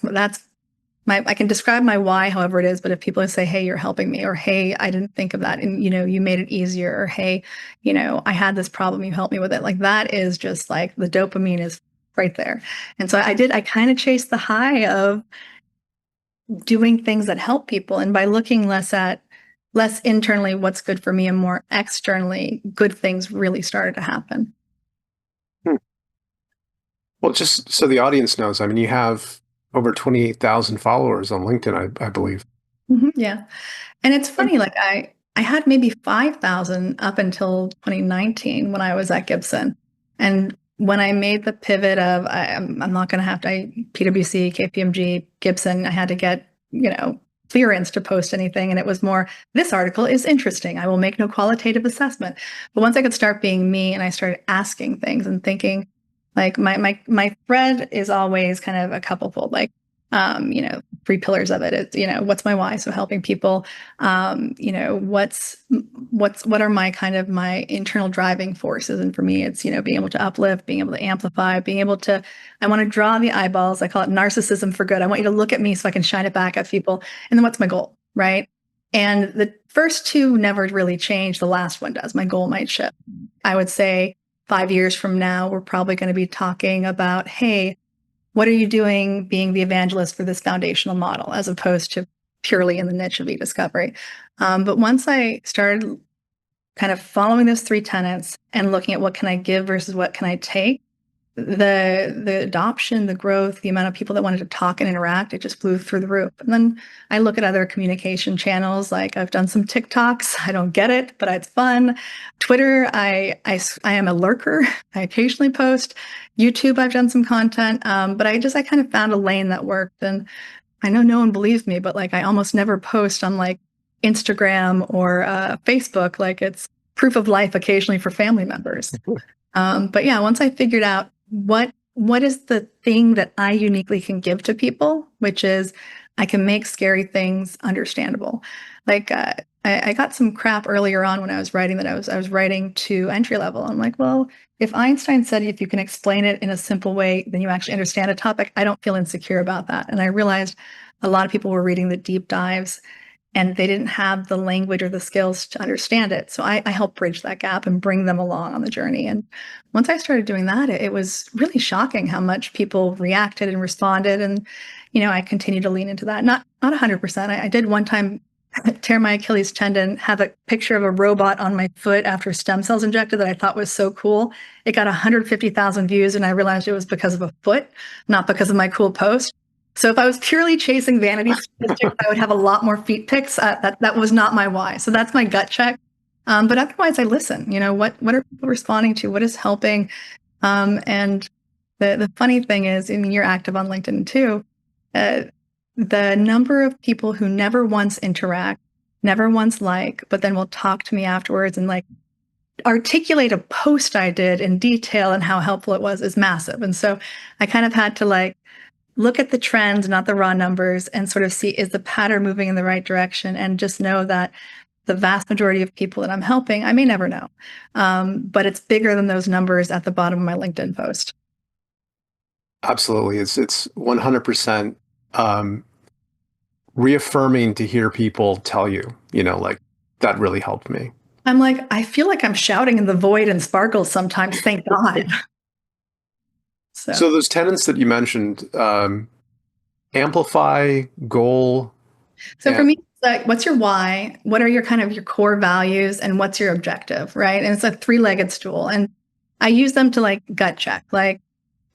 I can describe my why however it is, but if people say, hey, you're helping me, or hey, I didn't think of that, and you made it easier, or hey, I had this problem, you helped me with it, like that is just like the dopamine is right there. And so I kind of chased the high of doing things that help people, and by looking less internally what's good for me and more externally, good things really started to happen. Hmm. Well, just so the audience knows, I mean, you have over 28,000 followers on LinkedIn, I believe. Yeah. And it's funny, like I had maybe 5,000 up until 2019 when I was at Gibson. And when I made the pivot of I'm not going to have to PwC, KPMG, Gibson, I had to get, clearance to post anything. And it was more, this article is interesting. I will make no qualitative assessment. But once I could start being me and I started asking things and thinking, like my thread is always kind of a couplefold, like, 3 pillars of it. It's, what's my why? So helping people, what are my internal driving forces? And for me, it's, being able to uplift, being able to amplify, being able to, I want to draw the eyeballs. I call it narcissism for good. I want you to look at me so I can shine it back at people. And then what's my goal? Right. And the first two never really change. The last one does. My goal might shift. I would say 5 years from now, we're probably going to be talking about, hey, what are you doing being the evangelist for this foundational model as opposed to purely in the niche of e-discovery? But once I started kind of following those 3 tenets and looking at what can I give versus what can I take, the adoption, the growth, the amount of people that wanted to talk and interact, it just flew through the roof. And then I look at other communication channels, like I've done some TikToks. I don't get it, but it's fun. Twitter, I am a lurker. I occasionally post. YouTube, I've done some content, but I kind of found a lane that worked. And I know no one believes me, but like I almost never post on like Instagram or Facebook. Like it's proof of life occasionally for family members. But yeah, once I figured out what is the thing that I uniquely can give to people, which is I can make scary things understandable. Like I got some crap earlier on when I was writing that I was writing to entry level. I'm like, well, if Einstein said if you can explain it in a simple way, then you actually understand a topic. I don't feel insecure about that. And I realized a lot of people were reading the deep dives and they didn't have the language or the skills to understand it. So I help bridge that gap and bring them along on the journey. And once I started doing that, it was really shocking how much people reacted and responded. And, I continue to lean into that. Not 100%. I did one time tear my Achilles tendon, have a picture of a robot on my foot after stem cells injected that I thought was so cool. It got 150,000 views, and I realized it was because of a foot, not because of my cool post. So if I was purely chasing vanity statistics, I would have a lot more feet pics. That was not my why. So that's my gut check. But otherwise, I listen. What are people responding to? What is helping? And the funny thing is, I mean, you're active on LinkedIn too. The number of people who never once interact, never once like, but then will talk to me afterwards and like articulate a post I did in detail and how helpful it was is massive. And so I kind of had to like look at the trends, not the raw numbers, and sort of see, is the pattern moving in the right direction? And just know that the vast majority of people that I'm helping, I may never know, but it's bigger than those numbers at the bottom of my LinkedIn post. Absolutely. It's 100% reaffirming to hear people tell you, like that really helped me. I'm like, I feel like I'm shouting in the void and sparkles sometimes, thank God. So those tenets that you mentioned, amplify, goal, So for and me, it's like, what's your why? What are your kind of your core values and what's your objective, right? And it's a 3-legged stool. And I use them to like gut check. Like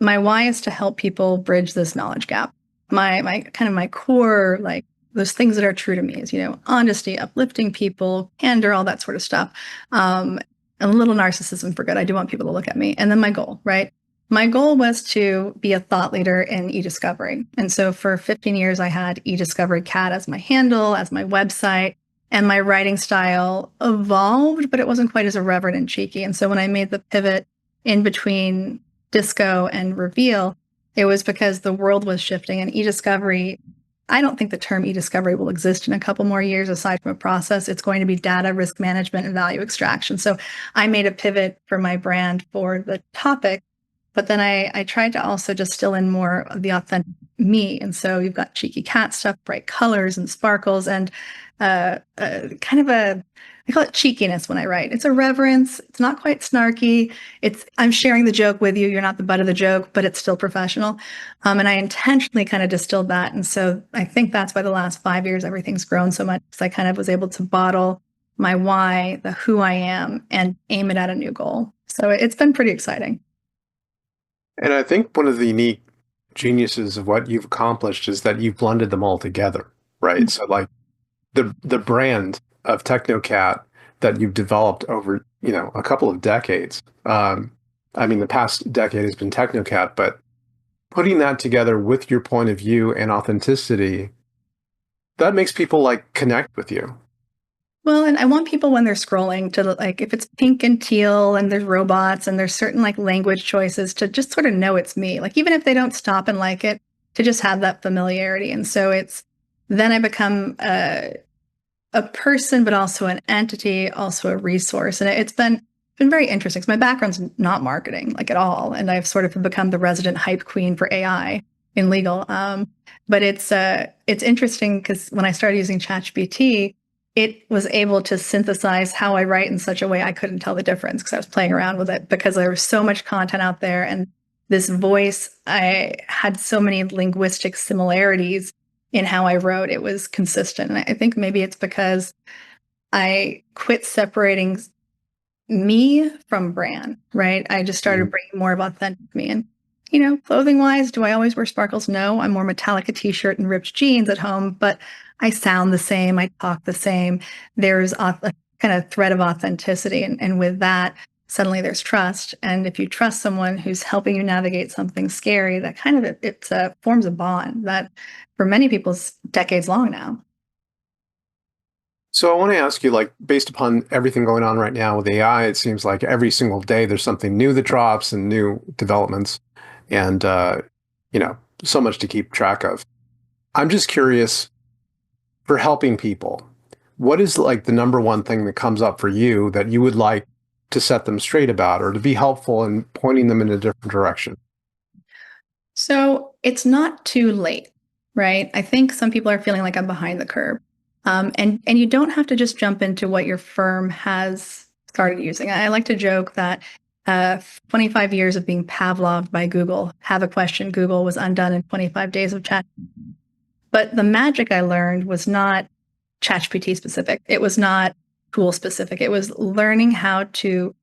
my why is to help people bridge this knowledge gap. My kind of my core, like those things that are true to me is, honesty, uplifting people, candor, all that sort of stuff. And a little narcissism for good. I do want people to look at me. And then my goal, right? My goal was to be a thought leader in e-discovery. And so for 15 years, I had e-discovery cat as my handle, as my website, and my writing style evolved, but it wasn't quite as irreverent and cheeky. And so when I made the pivot in between Disco and Reveal, it was because the world was shifting and e-discovery. I don't think the term e-discovery will exist in a couple more years aside from a process. It's going to be data, risk management, and value extraction. So I made a pivot for my brand for the topic, but then I tried to also distill in more of the authentic me. And so you've got cheeky cat stuff, bright colors and sparkles, and kind of I call it cheekiness when I write. It's a reverence. It's not quite snarky. I'm sharing the joke with you. You're not the butt of the joke, but it's still professional. And I intentionally kind of distilled that. And so I think that's why the last 5 years, everything's grown so much, because I kind of was able to bottle my why, the who I am, and aim it at a new goal. So it's been pretty exciting. And I think one of the unique geniuses of what you've accomplished is that you've blended them all together, right? Mm-hmm. So like the brand of Technocat that you've developed over, a couple of decades. I mean, the past decade has been Technocat, but putting that together with your point of view and authenticity, that makes people like connect with you. Well, and I want people when they're scrolling to like, if it's pink and teal and there's robots and there's certain like language choices, to just sort of know it's me. Like, even if they don't stop and like it, to just have that familiarity. And so then I become a person, but also an entity, also a resource. And it's been very interesting. So my background's not marketing, like, at all, and I've sort of become the resident hype queen for AI in legal. But it's interesting because when I started using ChatGPT, it was able to synthesize how I write in such a way I couldn't tell the difference, because I was playing around with it, because there was so much content out there, and this voice, I had so many linguistic similarities in how I wrote. It was consistent. And I think maybe it's because I quit separating me from brand, right? I just started bringing more of authentic me. And, clothing wise, do I always wear sparkles? No, I'm more Metallica t-shirt and ripped jeans at home, but I sound the same. I talk the same. There's a kind of thread of authenticity. And with that, suddenly there's trust. And if you trust someone who's helping you navigate something scary, that kind of, it forms a bond that for many people is decades long now. So I want to ask you, like, based upon everything going on right now with AI, it seems like every single day there's something new that drops and new developments, and so much to keep track of. I'm just curious, for helping people, what is like the number one thing that comes up for you that you would like to set them straight about, or to be helpful in pointing them in a different direction? So it's not too late, right? I think some people are feeling like I'm behind the curve. And you don't have to just jump into what your firm has started using. I like to joke that 25 years of being Pavloved by Google, have a question, Google, was undone in 25 days of chat. But the magic I learned was not ChatGPT specific. It was not tool specific. It was learning how to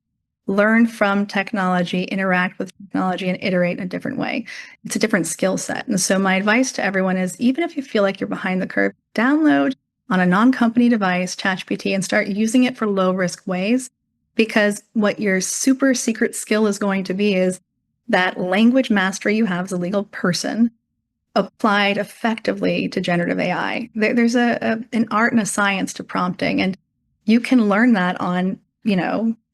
learn from technology, interact with technology, and iterate in a different way. It's a different skill set. And so my advice to everyone is, even if you feel like you're behind the curve, download on a non-company device ChatGPT and start using it for low-risk ways. Because what your super secret skill is going to be is that language mastery you have as a legal person applied effectively to generative AI. There's an art and a science to prompting, and you can learn that on,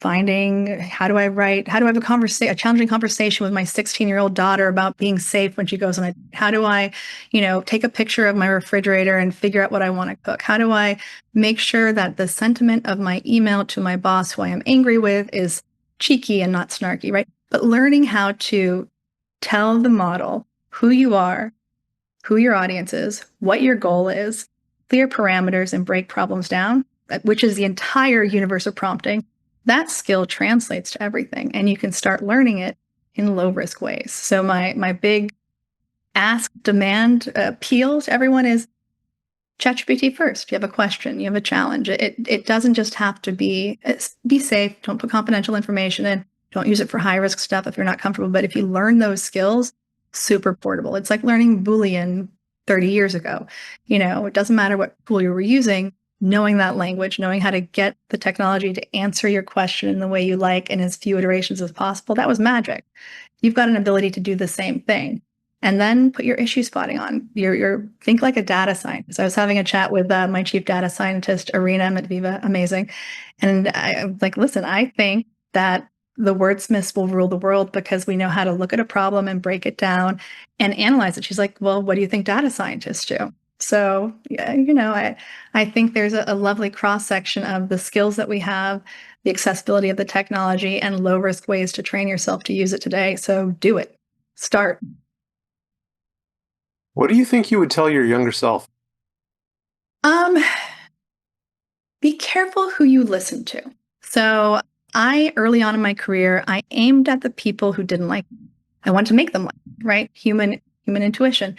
finding, how do I have a challenging conversation with my 16-year-old daughter about being safe when she goes on how do I, take a picture of my refrigerator and figure out what I want to cook? How do I make sure that the sentiment of my email to my boss, who I am angry with, is cheeky and not snarky, right? But learning how to tell the model who you are, who your audience is, what your goal is, clear parameters, and break problems down, which is the entire universe of prompting, that skill translates to everything. And you can start learning it in low risk ways. So my big ask, demand, appeal to everyone is ChatGPT first. You have a question, you have a challenge. It doesn't just have to be safe. Don't put confidential information in. Don't use it for high risk stuff if you're not comfortable. But if you learn those skills, super portable. It's like learning Boolean 30 years ago. It doesn't matter what tool you were using. Knowing that language, knowing how to get the technology to answer your question in the way you like in as few iterations as possible, that was magic. You've got an ability to do the same thing. And then put your issue spotting on. Think like a data scientist. I was having a chat with my chief data scientist, Arena Matviva, amazing. And I was like, listen, I think that the wordsmiths will rule the world because we know how to look at a problem and break it down and analyze it. She's like, well, what do you think data scientists do? So, yeah, I think there's a lovely cross section of the skills that we have, the accessibility of the technology, and low risk ways to train yourself to use it today. So do it. Start. What do you think you would tell your younger self? Um, be careful who you listen to. So early on in my career, I aimed at the people who didn't like me. I wanted to make them like me, right? Human intuition.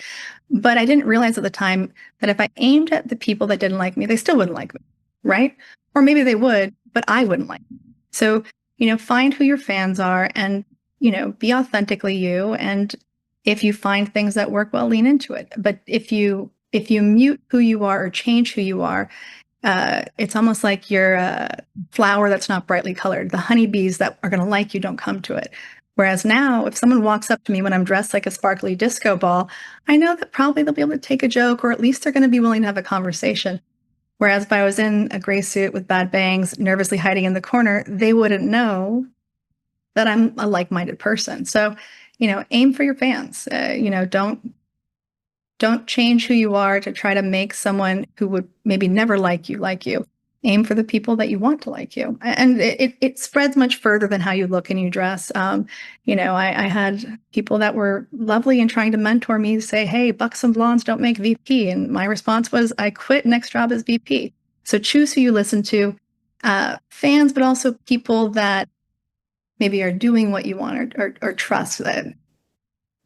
But I didn't realize at the time that if I aimed at the people that didn't like me, they still wouldn't like me, right? Or maybe they would, but I wouldn't like them. So, find who your fans are and, be authentically you. And if you find things that work well, lean into it. But if you mute who you are or change who you are, it's almost like you're a flower that's not brightly colored. The honeybees that are going to like you don't come to it. Whereas now, if someone walks up to me when I'm dressed like a sparkly disco ball, I know that probably they'll be able to take a joke, or at least they're going to be willing to have a conversation. Whereas if I was in a gray suit with bad bangs, nervously hiding in the corner, they wouldn't know that I'm a like-minded person. So, aim for your fans. Don't change who you are to try to make someone who would maybe never like you like you. Aim for the people that you want to like you, and it spreads much further than how you look and you dress. I had people that were lovely and trying to mentor me say, "Hey, buxom blondes don't make VP," and my response was, "I quit. Next job is VP." So choose who you listen to, fans, but also people that maybe are doing what you want or trust that.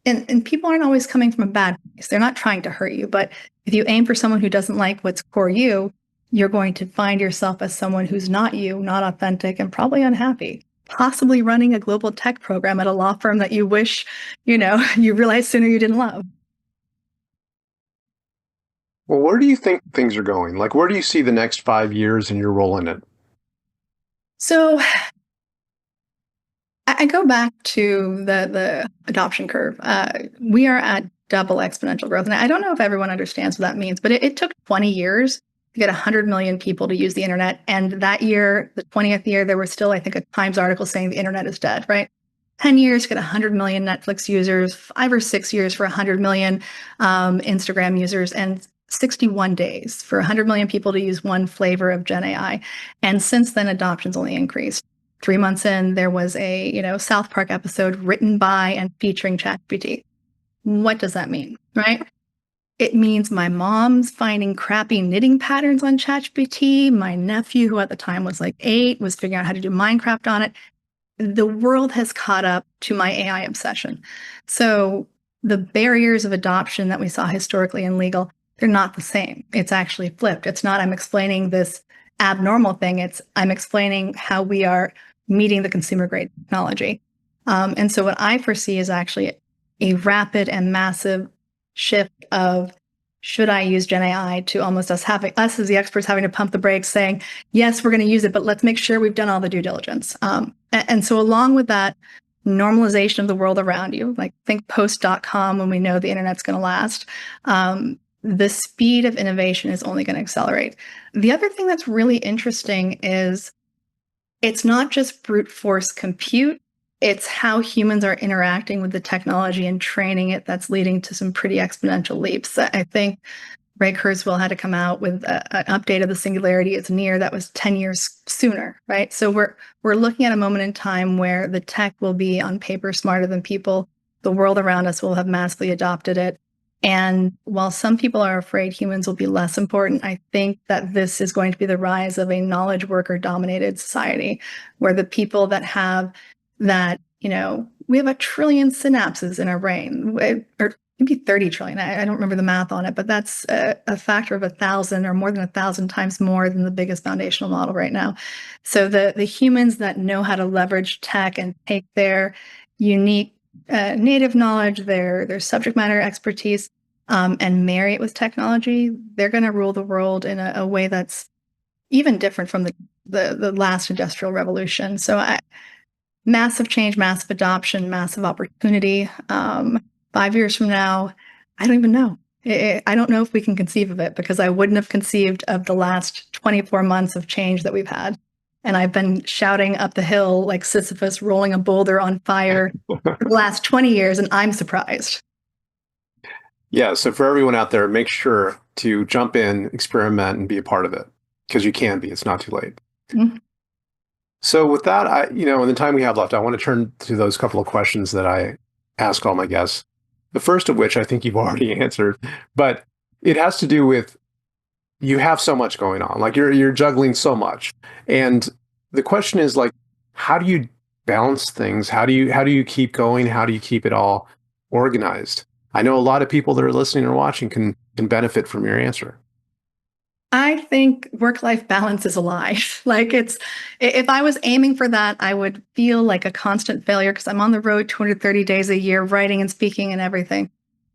And people aren't always coming from a bad place. They're not trying to hurt you. But if you aim for someone who doesn't like what's core you, you're going to find yourself as someone who's not you, not authentic, and probably unhappy. Possibly running a global tech program at a law firm that you wish, you realized sooner you didn't love. Well, where do you think things are going? Like, where do you see the next 5 years and your role in it? So I go back to the adoption curve. We are at double exponential growth. And I don't know if everyone understands what that means, but it took 20 years to get 100 million people to use the internet. And that year, the 20th year, there was still, I think, a Times article saying the internet is dead, right? 10 years to get 100 million Netflix users, 5 or 6 years for 100 million Instagram users, and 61 days for 100 million people to use one flavor of Gen AI. And since then, adoption's only increased. 3 months in, there was a South Park episode written by and featuring ChatGPT. What does that mean, right? It means my mom's finding crappy knitting patterns on ChatGPT. My nephew, who at the time was like 8, was figuring out how to do Minecraft on it. The world has caught up to my AI obsession. So the barriers of adoption that we saw historically in legal, they're not the same. It's actually flipped. It's not I'm explaining this abnormal thing. It's I'm explaining how we are meeting the consumer grade technology. And so what I foresee is actually a rapid and massive shift of should I use Gen AI to almost us as the experts having to pump the brakes saying, yes, we're going to use it, but let's make sure we've done all the due diligence. And so along with that normalization of the world around you, like think post.com when we know the internet's going to last, the speed of innovation is only going to accelerate. The other thing that's really interesting is it's not just brute force compute, it's how humans are interacting with the technology and training it that's leading to some pretty exponential leaps. I think Ray Kurzweil had to come out with an update of the singularity is near that was 10 years sooner, right? So we're looking at a moment in time where the tech will be on paper smarter than people. The world around us will have massively adopted it. And while some people are afraid humans will be less important, I think that this is going to be the rise of a knowledge worker dominated society where the people that have that, we have 1 trillion synapses in our brain, or maybe 30 trillion. I don't remember the math on it, but that's a factor of 1,000 or more than 1,000 times more than the biggest foundational model right now. So the humans that know how to leverage tech and take their unique native knowledge, their subject matter expertise, and marry it with technology, they're going to rule the world in a way that's even different from the last industrial revolution. So massive change, massive adoption, massive opportunity. 5 years from now, I don't even know. I don't know if we can conceive of it because I wouldn't have conceived of the last 24 months of change that we've had. and I've been shouting up the hill like Sisyphus rolling a boulder on fire for the last 20 years, and I'm surprised. Yeah, so for everyone out there, make sure to jump in, experiment, and be a part of it because you can be. It's not too late. Mhm. So with that, in the time we have left, I want to turn to those couple of questions that I ask all my guests. The first of which I think you've already answered, but it has to do with you have so much going on. Like you're juggling so much. And the question is like, how do you balance things? How do you keep going? How do you keep it all organized? I know a lot of people that are listening or watching can benefit from your answer. I think work-life balance is a lie. Like if I was aiming for that, I would feel like a constant failure because I'm on the road 230 days a year, writing and speaking and everything.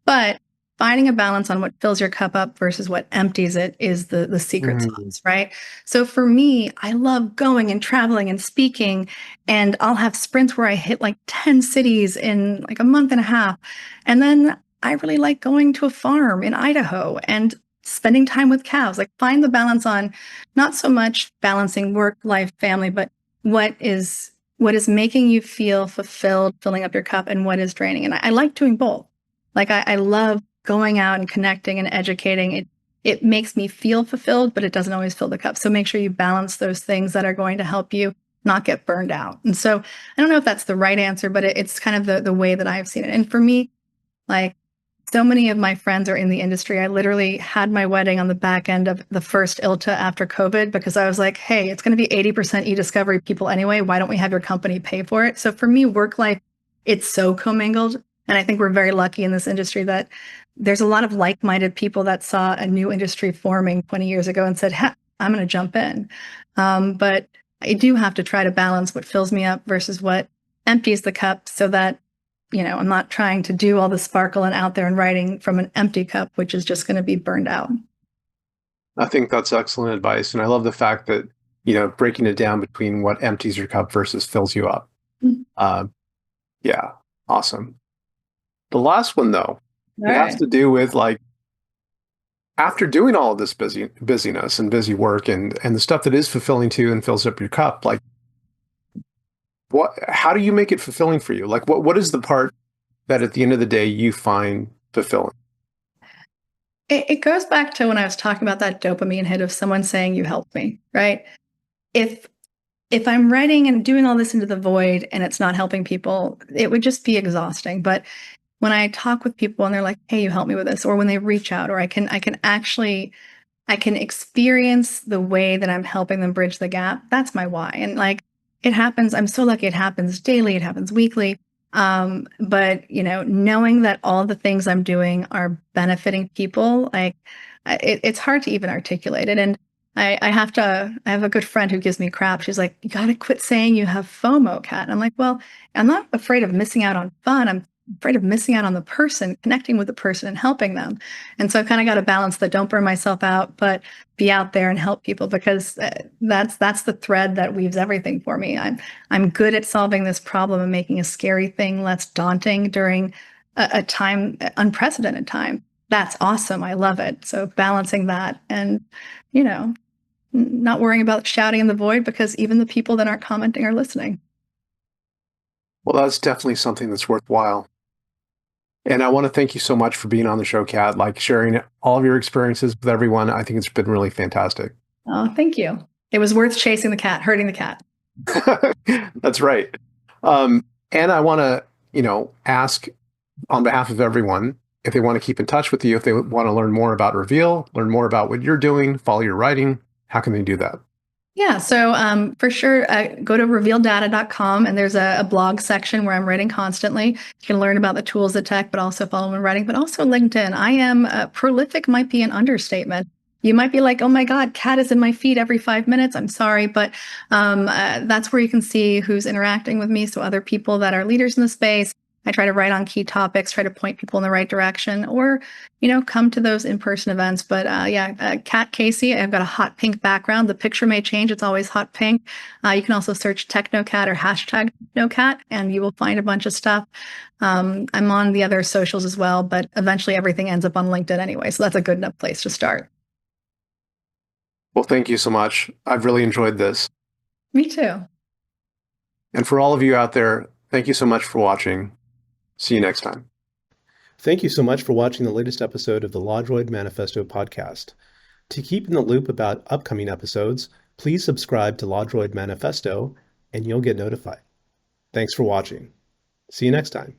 But finding a balance on what fills your cup up versus what empties it is the secret Mm. sauce, right? So for me, I love going and traveling and speaking, and I'll have sprints where I hit like 10 cities in like a month and a half. And then I really like going to a farm in Idaho and spending time with cows. Like find the balance on not so much balancing work, life, family, but what is making you feel fulfilled, filling up your cup, and what is draining. And I like doing both. Like I love going out and connecting and educating. It makes me feel fulfilled, but it doesn't always fill the cup. So make sure you balance those things that are going to help you not get burned out. And so I don't know if that's the right answer, but it's kind of the way that I've seen it. And for me, like so many of my friends are in the industry. I literally had my wedding on the back end of the first ILTA after COVID because I was like, hey, it's going to be 80% e-discovery people anyway. Why don't we have your company pay for it? So for me, work life, it's so commingled. And I think we're very lucky in this industry that there's a lot of like-minded people that saw a new industry forming 20 years ago and said, I'm going to jump in. But I do have to try to balance what fills me up versus what empties the cup so that I'm not trying to do all the sparkle and out there and writing from an empty cup, which is just going to be burned out. I think that's excellent advice. And I love the fact that, breaking it down between what empties your cup versus fills you up. Mhm. Uh, yeah, awesome. The last one, though, All it has right. to do with like after doing all of this busyness and busy work and the stuff that is fulfilling to you and fills up your cup, like how do you make it fulfilling for you? Like what is the part that at the end of the day you find fulfilling? It goes back to when I was talking about that dopamine hit of someone saying you helped me, right? If if I'm writing and doing all this into the void and it's not helping people, it would just be exhausting. But when I talk with people and they're like, "Hey, you help me with this," or when they reach out, or I can experience the way that I'm helping them bridge the gap. That's my why. And like it happens, I'm so lucky it happens daily, it happens weekly. But knowing that all the things I'm doing are benefiting people, like it's hard to even articulate it. And I have a good friend who gives me crap. She's like, you got to quit saying you have FOMO, Kat. And I'm like, well, I'm not afraid of missing out on fun. I'm afraid of missing out on the person, connecting with the person and helping them. And so I've kind of got to balance that, don't burn myself out, but be out there and help people because that's the thread that weaves everything for me. I'm good at solving this problem and making a scary thing less daunting during a time, unprecedented time. That's awesome. I love it. So balancing that and, not worrying about shouting in the void because even the people that aren't commenting are listening. Well, that's definitely something that's worthwhile. And I want to thank you so much for being on the show, Kat, like sharing all of your experiences with everyone. I think it's been really fantastic. Oh, thank you. It was worth chasing the cat, hurting the cat. That's right. And I want to, ask on behalf of everyone if they want to keep in touch with you, if they want to learn more about Reveal, learn more about what you're doing, follow your writing, how can they do that? Yeah, so for sure, go to revealdata.com and there's a blog section where I'm writing constantly. You can learn about the tools, the tech, but also follow me writing, but also LinkedIn. I am prolific, might be an understatement. You might be like, oh my God, Kat is in my feed every 5 minutes. I'm sorry, but that's where you can see who's interacting with me. So other people that are leaders in the space. I try to write on key topics, try to point people in the right direction, or come to those in-person events. But Kat Casey, I've got a hot pink background. The picture may change. It's always hot pink. You can also search Technocat or hashtag Technocat, and you will find a bunch of stuff. I'm on the other socials as well, but eventually everything ends up on LinkedIn anyway. So that's a good enough place to start. Well, thank you so much. I've really enjoyed this. Me too. And for all of you out there, thank you so much for watching. See you next time. Thank you so much for watching the latest episode of the LaDroid Manifesto podcast. To keep in the loop about upcoming episodes, please subscribe to LaDroid Manifesto and you'll get notified. Thanks for watching. See you next time.